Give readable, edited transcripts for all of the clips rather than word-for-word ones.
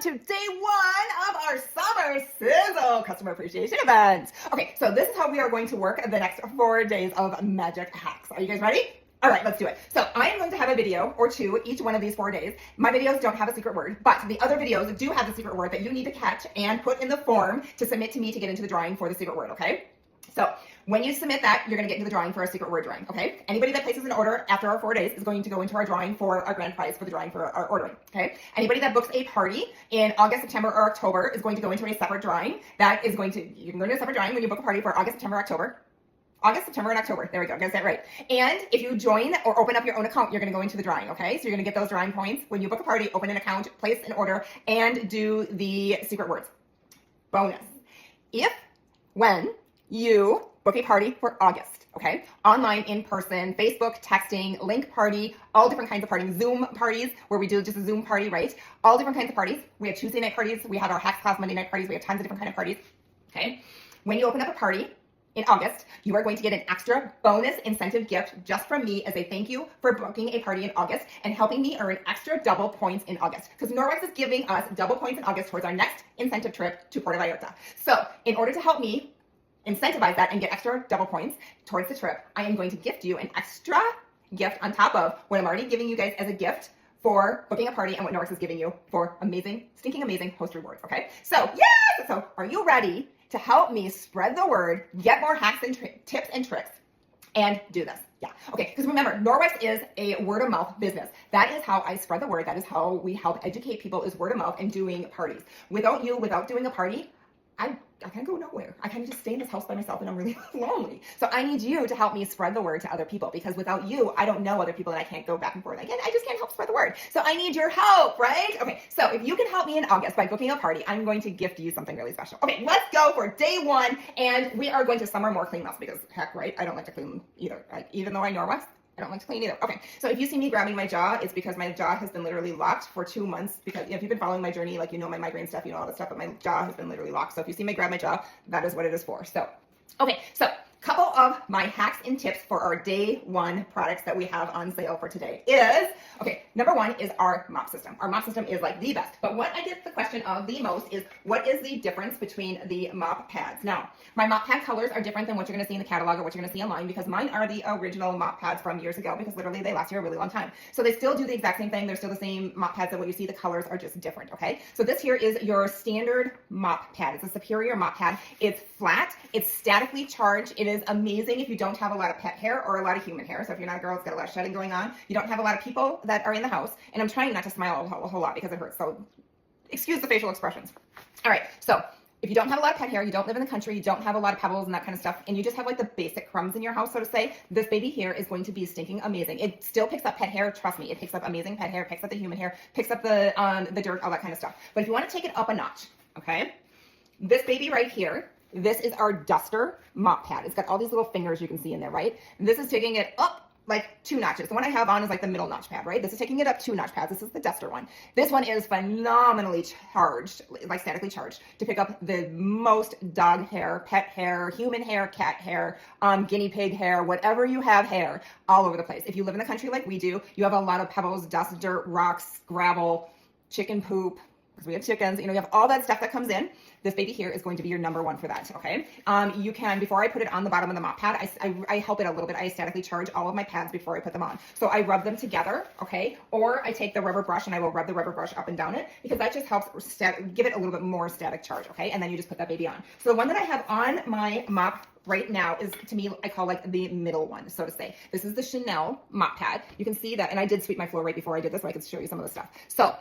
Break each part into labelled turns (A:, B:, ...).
A: welcome to day one of our summer sizzle customer appreciation event. Okay, so this is how we are going to work the next 4 days of magic hacks. Are you guys ready? All right, let's do it. So I am going to have a video or two each one of these 4 days. My videos don't have a secret word, but the other videos do have the secret word that you need to catch and put in the form to submit to me to get into the drawing for the secret word, okay? So when you submit that, you're gonna get into the drawing for a secret word drawing, okay? Anybody that places an order after our 4 days is going to go into our drawing for our grand prize for the drawing for our ordering, okay? Anybody that books a party in August, September, or October is going to go into a separate drawing. That is going to, you can go into a separate drawing when you book a party for August, September, October. August, September, and October. There we go. Got that right. And if you join or open up your own account, you're going to go into the drawing, okay? So you're going to get those drawing points when you book a party, open an account, place an order, and do the secret words. Bonus. When you book a party for August, okay? Online, in person, Facebook, texting, link party, all different kinds of parties, Zoom parties, where we do just a Zoom party, right? All different kinds of parties. We have Tuesday night parties. We have our hacks class Monday night parties. We have tons of different kinds of parties, okay? When you open up a party in August, you are going to get an extra bonus incentive gift just from me as a thank you for booking a party in August and helping me earn extra double points in August. Because Norwex is giving us double points in August towards our next incentive trip to Puerto Vallarta. So in order to help me incentivize that and get extra double points towards the trip, I am going to gift you an extra gift on top of what I'm already giving you guys as a gift for booking a party and what Norwex is giving you for amazing, stinking amazing host rewards, okay? So, yes! So, are you ready to help me spread the word, get more hacks and tips and tricks, and do this? Yeah. Okay. Because remember, Norwex is a word of mouth business. That is how I spread the word. That is how we help educate people, is word of mouth and doing parties. Without you, without doing a party, I can't go nowhere. I kind of just stay in this house by myself and I'm really lonely. So I need you to help me spread the word to other people, because without you, I don't know other people and I can't go back and forth. Again, I just can't help spread the word. So I need your help, right? Okay, so if you can help me in August by booking a party, I'm going to gift you something really special. Okay, let's go for day one. And we are going to summer more clean house because heck, right? I don't like to clean either. Even though I know Norwex, I don't like to clean either. Okay, so if you see me grabbing my jaw, it's because my jaw has been literally locked for 2 months, because if you've been following my journey, like you know my migraine stuff, you know all this stuff, but my jaw has been literally locked. So if you see me grab my jaw, that is what it is for. So, okay, so couple of my hacks and tips for our day one products that we have on sale for today is, okay, number one is our mop system. Our mop system is like the best, but what I get the question of the most is, what is the difference between the mop pads? Now, my mop pad colors are different than what you're gonna see in the catalog or what you're gonna see online, because mine are the original mop pads from years ago, because literally they last you a really long time. So they still do the exact same thing. They're still the same mop pads, that what you see, the colors are just different, okay? So this here is your standard mop pad. It's a Superior mop pad. It's flat, it's statically charged. It is amazing if you don't have a lot of pet hair or a lot of human hair. So if you're not a girl that's got a lot of shedding going on, you don't have a lot of people that are in the house, and I'm trying not to smile a whole lot because it hurts, so excuse the facial expressions. All right, so if you don't have a lot of pet hair, you don't live in the country, you don't have a lot of pebbles and that kind of stuff, and you just have like the basic crumbs in your house, so to say, this baby here is going to be stinking amazing. It still picks up pet hair, trust me. It picks up amazing pet hair, picks up the human hair, picks up the dirt, all that kind of stuff. But if you want to take it up a notch, okay, this baby right here, this is our duster mop pad. It's got all these little fingers you can see in there, right? This is taking it up like 2 notches. The one I have on is like the middle notch pad, right? This is taking it up 2 notch pads. This is the duster one. This one is phenomenally charged, like statically charged, to pick up the most dog hair, pet hair, human hair, cat hair, guinea pig hair, whatever you have hair, all over the place. If you live in the country like we do, you have a lot of pebbles, dust, dirt, rocks, gravel, chicken poop, because we have chickens, you know, you have all that stuff that comes in. This baby here is going to be your number one for that, okay? You can, before I put it on the bottom of the mop pad, I help it a little bit. I statically charge all of my pads before I put them on. So I rub them together, okay? Or I take the rubber brush and I will rub the rubber brush up and down it, because that just helps give it a little bit more static charge, okay? And then you just put that baby on. So the one that I have on my mop right now is, to me, I call like the middle one, so to say. This is the Chanel mop pad. You can see that, and I did sweep my floor right before I did this, so I could show you some of the stuff. So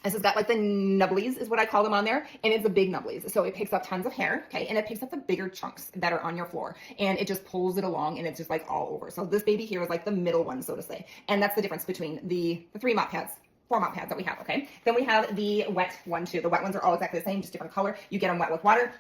A: this has got like the nubblies is what I call them on there, and it's the big nubblies. So it picks up tons of hair, okay, and it picks up the bigger chunks that are on your floor, and it just pulls it along, and it's just like all over. So this baby here is like the middle one, so to say, and that's the difference between the 4 mop pads that we have, okay? Then we have the wet one too. The wet ones are all exactly the same, just different color. You get them wet with water,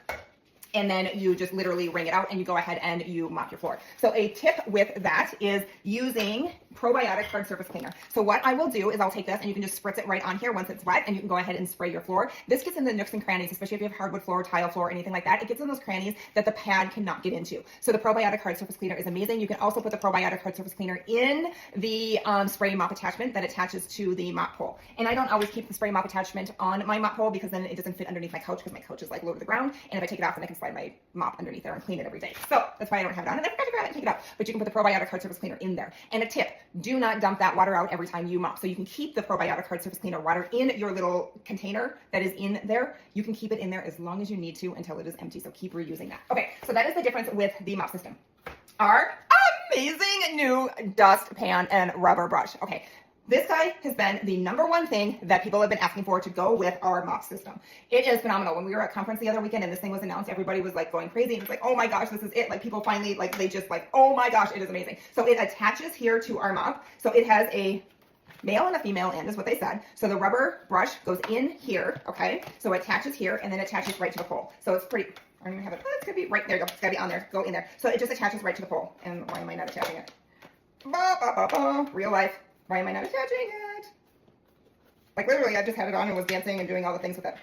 A: and then you just literally wring it out and you go ahead and you mop your floor. So a tip with that is using probiotic hard surface cleaner. So what I will do is I'll take this and you can just spritz it right on here once it's wet, and you can go ahead and spray your floor. This gets in the nooks and crannies, especially if you have hardwood floor, tile floor, anything like that. It gets in those crannies that the pad cannot get into. So the probiotic hard surface cleaner is amazing. You can also put the probiotic hard surface cleaner in the spray mop attachment that attaches to the mop pole. And I don't always keep the spray mop attachment on my mop pole because then it doesn't fit underneath my couch, because my couch is like low to the ground. And if I take it off, then I can slide my mop underneath there and clean it every day. So that's why I don't have it on. And I forgot to grab it and take it out. But you can put the probiotic hard surface cleaner in there. And a tip, do not dump that water out every time you mop. So you can keep the probiotic hard surface cleaner water in your little container that is in there. You can keep it in there as long as you need to until it is empty. So keep reusing that. Okay, so that is the difference with the mop system. Our amazing new dust pan and rubber brush. Okay, this guy has been the #1 thing that people have been asking for to go with our mop system. It is phenomenal. When we were at conference the other weekend and this thing was announced, everybody was like going crazy. And it's like, oh my gosh, this is it. Like people finally, like they just like, oh my gosh, it is amazing. So it attaches here to our mop. So it has a male and a female end is what they said. So the rubber brush goes in here, okay? So it attaches here and then attaches right to the pole. So it's pretty, I don't even have it, it's gonna be right there, it's gotta be on there, go in there. So it just attaches right to the pole. And why am I not attaching it? Real life. Why am I not attaching it? Like literally, I just had it on and was dancing and doing all the things with it.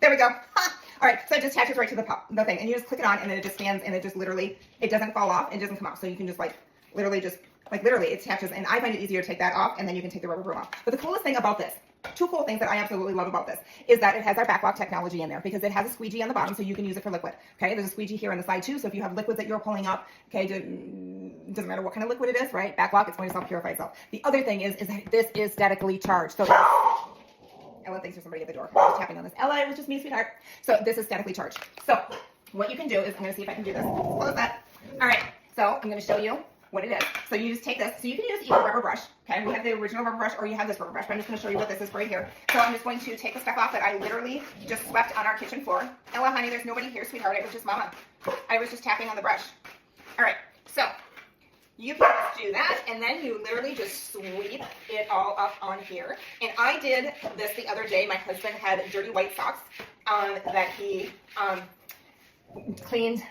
A: There we go. Ha! All right, so it just attaches right to the thing, and you just click it on, and then it just stands, and it just literally, it doesn't fall off, it doesn't come off. So you can just like literally it attaches, and I find it easier to take that off, and then you can take the rubber broom off. But the coolest thing about this, two cool things that I absolutely love about this, is that it has our backlock technology in there, because it has a squeegee on the bottom, so you can use it for liquid. Okay, there's a squeegee here on the side too, so if you have liquids that you're pulling up, okay, doesn't matter what kind of liquid it is, right? Backlock, it's going to self-purify itself. The other thing is that this is statically charged. So Ella thinks there's somebody at the door. I'm just tapping on this. Ella, it was just me, sweetheart. So this is statically charged. So what you can do is, I'm going to see if I can do this. Close that. All right, so I'm going to show you what it is. So you just take this. So you can use either rubber brush. Okay, we have the original rubber brush, or you have this rubber brush. But I'm just going to show you what this is right here. So I'm just going to take the stuff off that I literally just swept on our kitchen floor. Ella, honey, there's nobody here, sweetheart. It was just Mama. I was just tapping on the brush. All right, so you can just do that, and then you literally just sweep it all up on here. And I did this the other day. My husband had dirty white socks that he cleaned.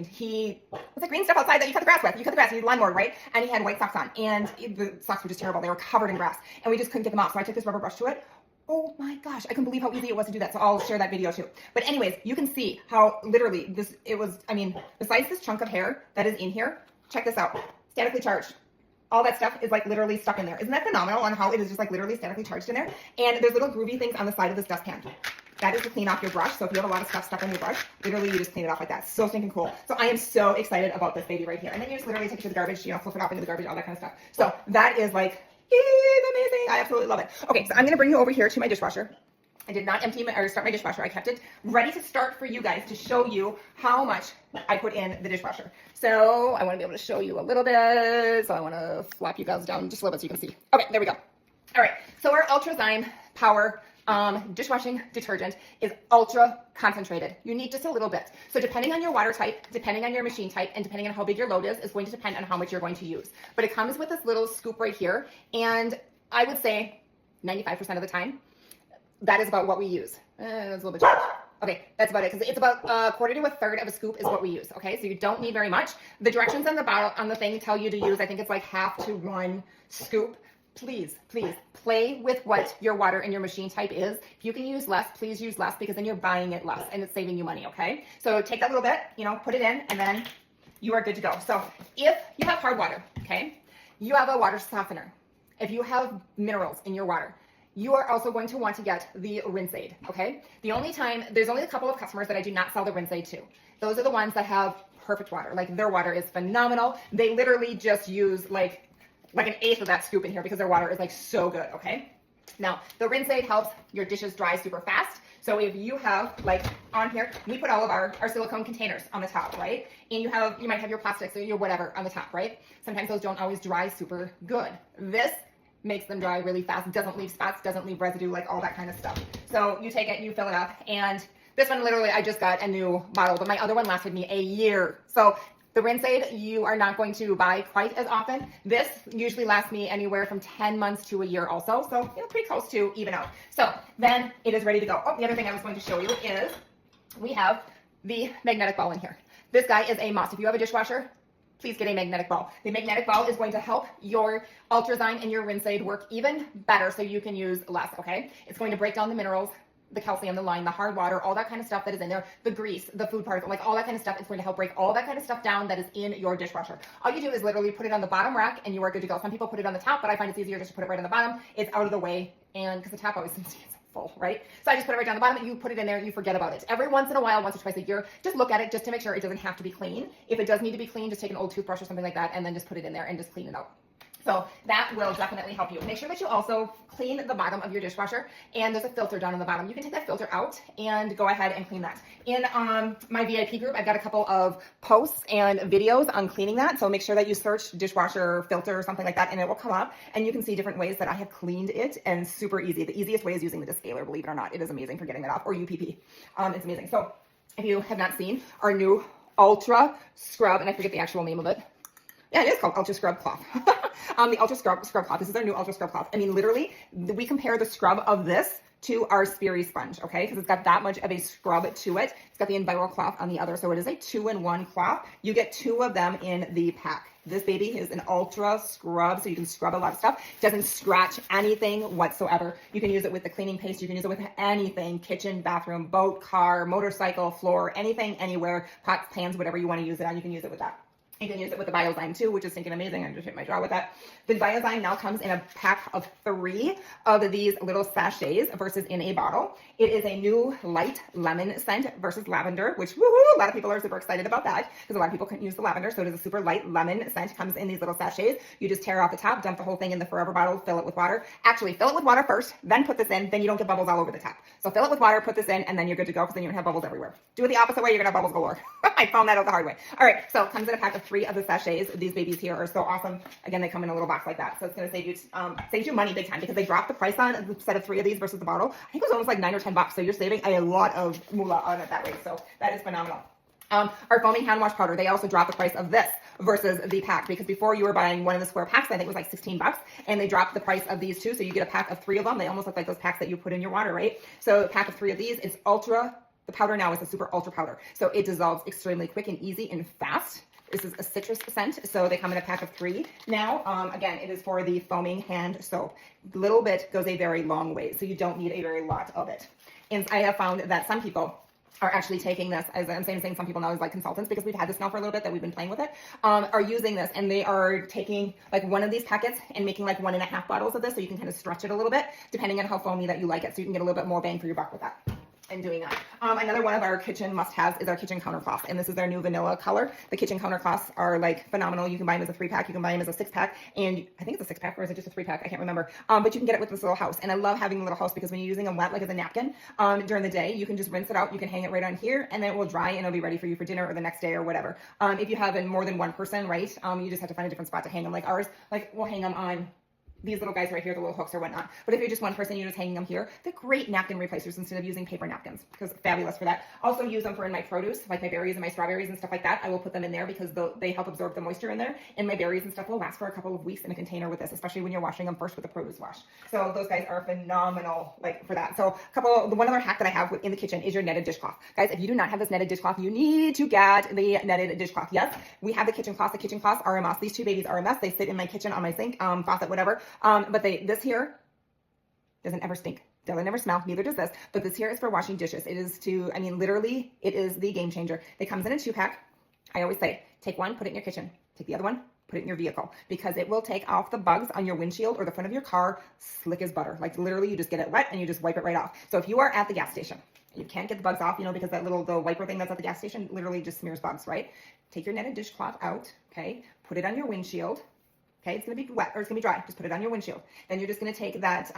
A: He, what's the green stuff outside that you cut the grass with? You cut the grass, you need lawnmower, right? And he had white socks on, and the socks were just terrible. They were covered in grass, and we just couldn't get them off. So I took this rubber brush to it. Oh my gosh, I couldn't believe how easy it was to do that. So I'll share that video too. But anyways, you can see how literally besides this chunk of hair that is in here, check this out. Statically charged. All that stuff is like literally stuck in there. Isn't that phenomenal on how it is just like literally statically charged in there? And there's little groovy things on the side of this dustpan. That is to clean off your brush. So if you have a lot of stuff stuck on your brush, literally you just clean it off like that. So stinking cool. So I am so excited about this baby right here. And then you just literally take it to the garbage, flip it off into the garbage, all that kind of stuff. So that is like, amazing. I absolutely love it. Okay, so I'm going to bring you over here to my dishwasher. I did not start my dishwasher. I kept it ready to start for you guys to show you how much I put in the dishwasher. So I want to be able to show you a little bit. So I want to flop you guys down just a little bit so you can see. Okay, there we go. All right, so our Ultrazyme Power dishwashing detergent is ultra concentrated. You need just a little bit. So depending on your water type, depending on your machine type, and depending on how big your load is going to depend on how much you're going to use. But it comes with this little scoop right here, and I would say 95% of the time, that is about what we use. That's a little bit too much. Okay, that's about it, because it's about a quarter to a third of a scoop is what we use. Okay, so you don't need very much. The directions on the bottle on the thing tell you to use, I think it's like 1/2 to 1 scoop. Please play with what your water and your machine type is. If you can use less, please use less, because then you're buying it less and it's saving you money. Okay, so take that little bit, put it in, and then you are good to go. So if you have hard water, okay, you have a water softener. If you have minerals in your water, you are also going to want to get the Rinse Aid, okay? There's only a couple of customers that I do not sell the Rinse Aid to. Those are the ones that have perfect water. Like, their water is phenomenal. They literally just use like 1/8 of that scoop in here, because their water is like so good, okay? Now, the Rinse Aid helps your dishes dry super fast. So if you have, like on here, we put all of our silicone containers on the top, right? And you might have your plastics or your whatever on the top, right? Sometimes those don't always dry super good. This makes them dry really fast, doesn't leave spots, doesn't leave residue, like all that kind of stuff. So you take it, you fill it up, and this one literally, I just got a new bottle, but my other one lasted me a year. So the Rinse Aid, you are not going to buy quite as often. This usually lasts me anywhere from 10 months to a year also, so pretty close to even out. So then it is ready to go. Oh, the other thing I was going to show you is we have the magnetic ball in here. This guy is a must. If you have a dishwasher, please get a magnetic ball. The magnetic ball is going to help your Ultrazyme and your Rinse Aid work even better so you can use less, okay? It's going to break down the minerals, the calcium, the lime, the hard water, all that kind of stuff that is in there, the grease, the food particles, like all that kind of stuff. It's going to help break all that kind of stuff down that is in your dishwasher. All you do is literally put it on the bottom rack and you are good to go. Some people put it on the top, but I find it's easier just to put it right on the bottom. It's out of the way, and because the top always seems to get full, right? So I just put it right down the bottom and you put it in there, you forget about it. Every once in a while, once or twice a year, just look at it just to make sure it doesn't have to be clean. If it does need to be clean, just take an old toothbrush or something like that and then just put it in there and just clean it out. So that will definitely help you. Make sure that you also clean the bottom of your dishwasher, and there's a filter down on the bottom. You can take that filter out and go ahead and clean that. In my VIP group, I've got a couple of posts and videos on cleaning that. So make sure that you search dishwasher filter or something like that, and it will come up, and you can see different ways that I have cleaned it, and super easy. The easiest way is using the disc scaler, believe it or not. It is amazing for getting that off, or UPP. It's amazing. So if you have not seen our new Ultra Scrub, and I forget the actual name of it. Yeah, it is called Ultra Scrub Cloth. The Ultra Scrub Cloth. This is our new Ultra Scrub Cloth. I mean, literally, we compare the scrub of this to our Sperry sponge, okay? Because it's got that much of a scrub to it. It's got the Enviro cloth on the other, so it is a 2-in-1 cloth. You get 2 of them in the pack. This baby is an ultra scrub, so you can scrub a lot of stuff. It doesn't scratch anything whatsoever. You can use it with the cleaning paste. You can use it with anything: kitchen, bathroom, boat, car, motorcycle, floor, anything, anywhere, pots, pans, whatever you want to use it on, you can use it with that. You can use it with the Biozyme too, which is stinking amazing. I just hit my jaw with that. The Biozyme now comes in a pack of 3 of these little sachets versus in a bottle. It is a new light lemon scent versus lavender, which woohoo, a lot of people are super excited about that because a lot of people couldn't use the lavender. So it is a super light lemon scent. Comes in these little sachets. You just tear off the top, dump the whole thing in the Forever bottle, fill it with water. Actually, fill it with water first, then put this in, then you don't get bubbles all over the top. So fill it with water, put this in, and then you're good to go because then you don't have bubbles everywhere. Do it the opposite way, you're gonna have bubbles galore. I found that out the hard way. All right, so it comes in a pack of 3 of the sachets. These babies here are so awesome. Again, they come in a little box like that. So it's going to save you money big time because they dropped the price on the set of 3 of these versus the bottle. I think it was almost like $9 or $10. So you're saving a lot of moolah on it that way. So that is phenomenal. Our foaming hand wash powder, they also dropped the price of this versus the pack, because before you were buying one of the square packs, I think it was like $16, and they dropped the price of these 2. So you get a pack of 3 of them. They almost look like those packs that you put in your water, right? So a pack of 3 of these, it's ultra. The powder now is a super ultra powder. So it dissolves extremely quick and easy and fast. This is a citrus scent, so they come in a pack of 3 now. Again, it is for the foaming hand soap. A little bit goes a very long way, so you don't need a very lot of it. And I have found that some people are actually taking this, as I'm saying some people now as like consultants, because we've had this now for a little bit that we've been playing with it, are using this, and they are taking like one of these packets and making like 1.5 bottles of this, so you can kind of stretch it a little bit depending on how foamy that you like it, so you can get a little bit more bang for your buck with that. And doing that. Another one of our kitchen must-haves is our kitchen counter cloth, and this is their new vanilla color. The kitchen counter cloths are like phenomenal. You can buy them as a 3-pack, you can buy them as a 6-pack, and I think it's a 6-pack, or is it just a 3-pack? I can't remember. But you can get it with this little house, and I love having a little house because when you're using them wet, like as a napkin, during the day, you can just rinse it out. You can hang it right on here, and then it will dry, and it'll be ready for you for dinner or the next day or whatever. If you have more than one person, right, you just have to find a different spot to hang them. Like ours, like we'll hang them on these little guys right here, the little hooks or whatnot. But if you're just one person, you're just hanging them here. They're great napkin replacers instead of using paper napkins, because fabulous for that. Also use them for in my produce, like my berries and my strawberries and stuff like that. I will put them in there because they help absorb the moisture in there. And my berries and stuff will last for a couple of weeks in a container with this, especially when you're washing them first with a produce wash. So those guys are phenomenal, like for that. So one other hack that I have in the kitchen is your netted dishcloth. Guys, if you do not have this netted dishcloth, you need to get the netted dishcloth. Yes, we have the kitchen cloths. The kitchen cloths are a mess. These 2 babies are a mess. They sit in my kitchen on my sink, faucet, whatever. But this here doesn't ever stink. Doesn't ever smell. Neither does this. But this here is for washing dishes. It is I mean, literally, it is the game changer. It comes in a 2-pack. I always say, take one, put it in your kitchen. Take the other one, put it in your vehicle, because it will take off the bugs on your windshield or the front of your car slick as butter. Like literally, you just get it wet and you just wipe it right off. So if you are at the gas station, you can't get the bugs off, because the wiper thing that's at the gas station literally just smears bugs, right? Take your netted dishcloth out, okay? Put it on your windshield. Okay, it's going to be wet or it's going to be dry. Just put it on your windshield. Then you're just going to take that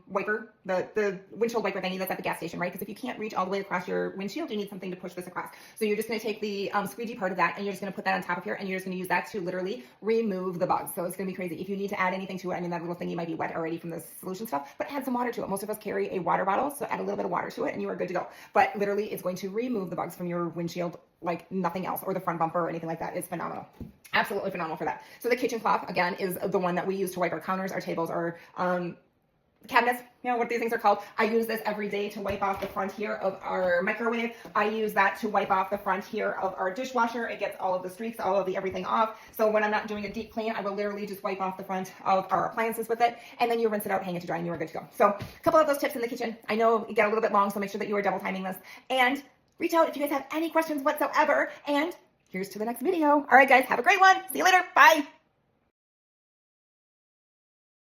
A: wiper, the windshield wiper thingy that's at the gas station, right? Because if you can't reach all the way across your windshield, you need something to push this across. So you're just going to take the squeegee part of that, and you're just going to put that on top of here, and you're just going to use that to literally remove the bugs. So it's going to be crazy. If you need to add anything to it, I mean, that little thingy might be wet already from the solution stuff, but add some water to it. Most of us carry a water bottle, so add a little bit of water to it, and you are good to go. But literally, it's going to remove the bugs from your windshield like nothing else, or the front bumper or anything like that. It's phenomenal. Absolutely phenomenal for that. So the kitchen cloth, again, is the one that we use to wipe our counters, our tables, our cabinets, you know what these things are called. I use this every day to wipe off the front here of our microwave. I use that to wipe off the front here of our dishwasher. It gets all of the streaks, all of the everything off. So when I'm not doing a deep clean, I will literally just wipe off the front of our appliances with it, and then you rinse it out, hang it to dry, and you are good to go. So a couple of those tips in the kitchen. I know it get a little bit long, so make sure that you are double timing this. And reach out if you guys have any questions whatsoever. And here's to the next video. All right, guys, have a great one. See you later. Bye.